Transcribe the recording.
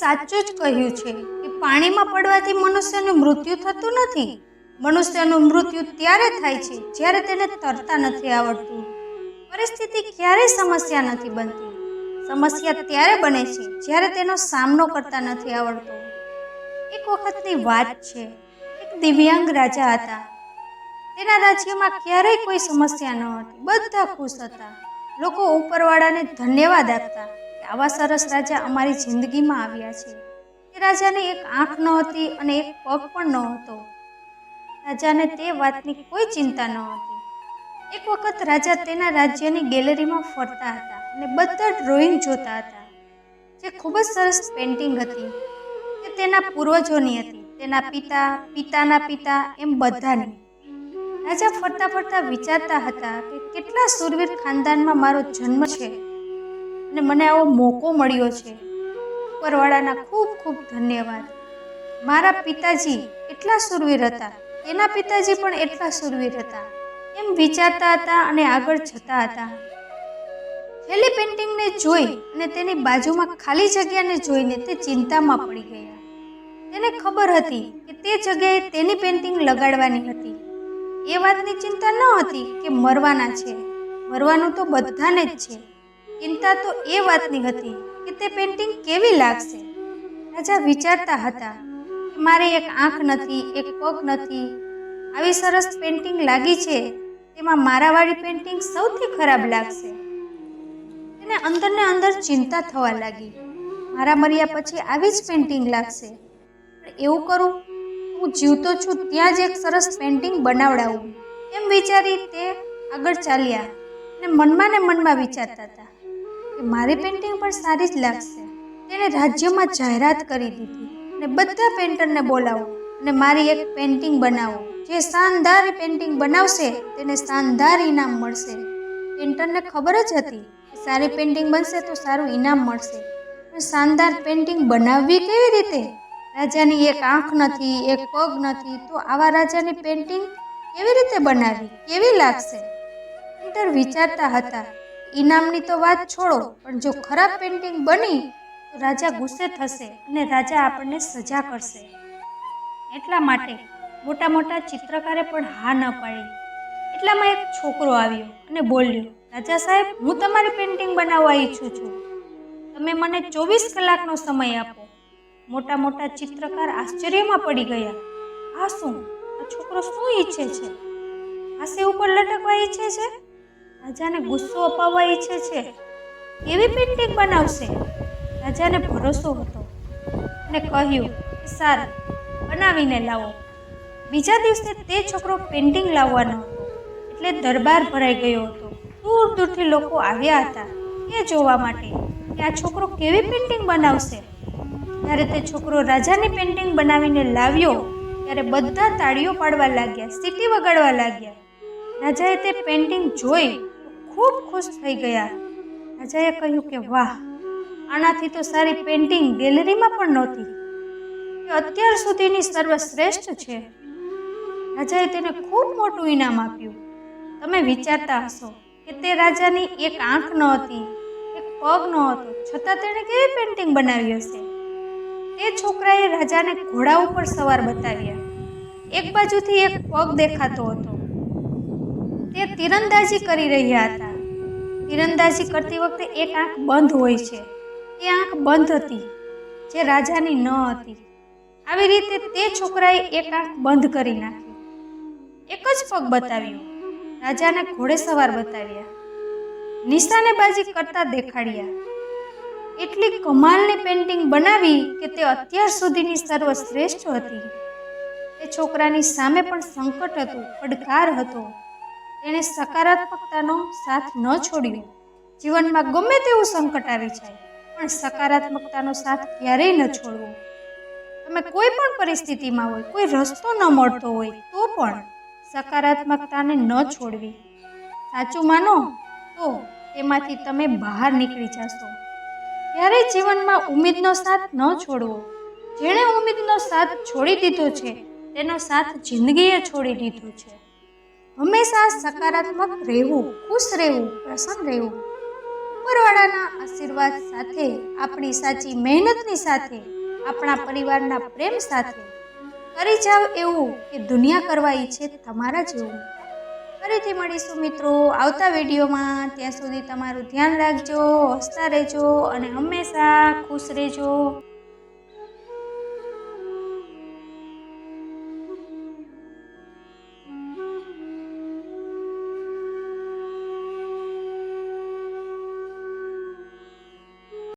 સાચું જ કહ્યું છે કે પાણીમાં પડવાથી મનુષ્યનું મૃત્યુ થતું નથી. મનુષ્યનું મૃત્યુ ત્યારે થાય છે જ્યારે તેને તરતા નથી આવડતું. પરિસ્થિતિ ક્યારેય સમસ્યા નથી બનતી. સમસ્યા ત્યારે બને છે જ્યારે તેનો સામનો કરતા નથી આવડતો. એક વખતની વાત છે, એક દિવ્યાંગ રાજા હતા. તેના રાજ્યમાં ક્યારેય કોઈ સમસ્યા ન હતી. બધા ખુશ હતા. લોકો ઉપરવાળાને ધન્યવાદ આપતા કે આવા સરસ રાજા અમારી જિંદગીમાં આવ્યા છે. એ રાજાને એક આંખ નહોતી અને એક પગ પણ નહોતો. રાજાને તે વાતની કોઈ ચિંતા ન હતી. એક વખત રાજા તેના રાજ્યની ગેલેરીમાં ફરતા હતા અને બધા ડ્રોઈંગ જોતા હતા, જે ખૂબ જ સરસ પેઇન્ટિંગ હતી. તે તેના પૂર્વજોની હતી, તેના પિતા, પિતાના પિતા, એમ બધાની. રાજા ફરતા ફરતા વિચારતા હતા કે કેટલા શૂરવીર ખાનદાનમાં મારો જન્મ છે અને મને આવો મોકો મળ્યો છે. ઉપરવાળાના ખૂબ ખૂબ ધન્યવાદ. મારા પિતાજી એટલા શૂરવીર હતા, તેના પિતાજી પણ એટલા શૂરવીર હતા. એમ વિચારતા હતા અને આગળ જતા હતા. છેલ્લી પેઇન્ટિંગને જોઈ અને તેની બાજુમાં ખાલી જગ્યાને જોઈને તે ચિંતામાં પડી ગયા. તેને ખબર હતી કે તે જગ્યાએ તેની પેઇન્ટિંગ લગાડવાની હતી. એ વાતની ચિંતા ન હતી કે મરવાના છે. મરવાનું તો બધાને જ છે. ચિંતા તો એ વાતની હતી કે તે પેઇન્ટિંગ કેવી લાગશે. રાજા વિચારતા હતા કે મારે એક આંખ નથી, એક પગ નથી. આવી સરસ પેઇન્ટિંગ લાગી છે, તેમાં મારાવાળી પેઇન્ટિંગ સૌથી ખરાબ લાગશે. તેને અંદર ને અંદર ચિંતા થવા લાગી. મારા મર્યા પછી આવી જ પેઇન્ટિંગ લાગશે. પણ એવું કરું, હું જીવતો છું ત્યાં જ એક સરસ પેઇન્ટિંગ બનાવડાવું. એમ વિચારી તે આગળ ચાલ્યા અને મનમાં વિચારતા હતા કે મારી પેઇન્ટિંગ પણ સારી જ લાગશે. તેણે રાજ્યમાં જાહેરાત કરી દીધી અને બધા પેઇન્ટરને બોલાવો અને મારી એક પેઇન્ટિંગ બનાવો. જે શાનદાર પેઇન્ટિંગ બનાવશે તેને શાનદાર ઇનામ મળશે. પેઇન્ટરને ખબર જ હતી કે સારી પેઇન્ટિંગ બનશે તો સારું ઇનામ મળશે. પણ શાનદાર પેઇન્ટિંગ બનાવવી કેવી રીતે? રાજાની એક આંખ નથી, એક પગ નથી, તો આવા રાજાની પેઇન્ટિંગ કેવી રીતે બનાવી? કેવી લાગશે? પેઇન્ટર વિચારતા હતા, ઇનામની તો વાત છોડો, પણ જો ખરાબ પેઇન્ટિંગ બની તો રાજા ગુસ્સે થશે અને રાજા આપણને સજા કરશે. એટલા માટે મોટા મોટા ચિત્રકારે પણ હા ન પાડી. એટલામાં એક છોકરો આવ્યો અને બોલ્યો, રાજા સાહેબ, હું તમારી પેઇન્ટિંગ બનાવવા ઈચ્છું છું. તમે મને 24 કલાકનો સમય આપો. મોટા મોટા ચિત્રકાર આશ્ચર્યમાં પડી ગયા. આ શું? આ છોકરો શું ઈચ્છે છે? હાથી ઉપર લટકવા ઈચ્છે છે? રાજાને ગુસ્સો અપાવવા ઈચ્છે છે? કેવી પેઇન્ટિંગ બનાવશે? રાજાને ભરોસો હતો અને કહ્યું કે સારું, બનાવીને લાવો. બીજા દિવસે તે છોકરો પેઇન્ટિંગ લાવવાનો હતો એટલે દરબાર ભરાઈ ગયો હતો. દૂર દૂરથી લોકો આવ્યા હતા એ જોવા માટે કે આ છોકરો કેવી પેઇન્ટિંગ બનાવશે. જ્યારે તે છોકરો રાજાની પેઇન્ટિંગ બનાવીને લાવ્યો ત્યારે બધા તાળીઓ પાડવા લાગ્યા, સીટી વગાડવા લાગ્યા. રાજાએ તે પેઇન્ટિંગ જોઈ તો ખૂબ ખુશ થઈ ગયા. રાજાએ કહ્યું કે વાહ, આનાથી તો સારી પેઇન્ટિંગ ગેલેરીમાં પણ નહોતી. એ અત્યાર સુધીની સર્વશ્રેષ્ઠ છે. રાજાએ તેને ખૂબ મોટું ઇનામ આપ્યું. તમે વિચારતા હશો કે તે રાજાની એક આંખ નહોતી, એક પગ નહોતો, છતાં તેણે કેવી પેઇન્ટિંગ બનાવી હશે. તે છોકરાએ રાજાને ઘોડા ઉપર સવાર બતાવ્યા. એક બાજુથી એક પગ દેખાતો હતો. તે તીરંદાજી કરી રહ્યા હતા. તીરંદાજી કરતી વખતે એક આંખ બંધ હોય છે. તે આંખ બંધ હતી, જે રાજાની ન હતી. આવી રીતે તે છોકરાએ એક આંખ બંધ કરી નાખી. એક જ પગ બતાવ્યો. રાજાને ઘોડે સવાર બતાવ્યા. નિશાનેબાજી કરતા દેખાડ્યા. એટલી કમાલની પેઇન્ટિંગ બનાવી કે તે અત્યાર સુધીની સર્વશ્રેષ્ઠ હતી. તે છોકરાની સામે પણ સંકટ હતું, પડકાર હતો. તેણે સકારાત્મકતાનો સાથ ન છોડ્યો. જીવનમાં ગમે તેવું સંકટ આવી જાય, પણ સકારાત્મકતાનો સાથ ક્યારેય ન છોડવો. તમે કોઈ પણ પરિસ્થિતિમાં હોય, કોઈ રસ્તો ન મળતો હોય તો પણ સકારાત્મકતાને ન છોડવી. સાચું માનો તો તેમાંથી તમે બહાર નીકળી જશો. ક્યારેય જીવનમાં ઉમ્મીદનો સાથ ન છોડવો. જેણે ઉમ્મીદનો સાથ છોડી દીધો છે તેનો સાથ જિંદગીએ છોડી દીધો છે. હંમેશા સકારાત્મક રહેવું, ખુશ રહેવું, પ્રસન્ન રહેવું. ઉપરવાળાના આશીર્વાદ સાથે, આપણી સાચી મહેનતની સાથે, આપણા પરિવારના પ્રેમ સાથે કરી જાવ એવું કે દુનિયા કરવા ઈચ્છે તમારા જેવું. ફરીથી મળીશું મિત્રો આવતા વિડીયોમાં. ત્યાં સુધી તમારું ધ્યાન રાખજો, હસતા રહેજો અને હંમેશા ખુશ રહેજો.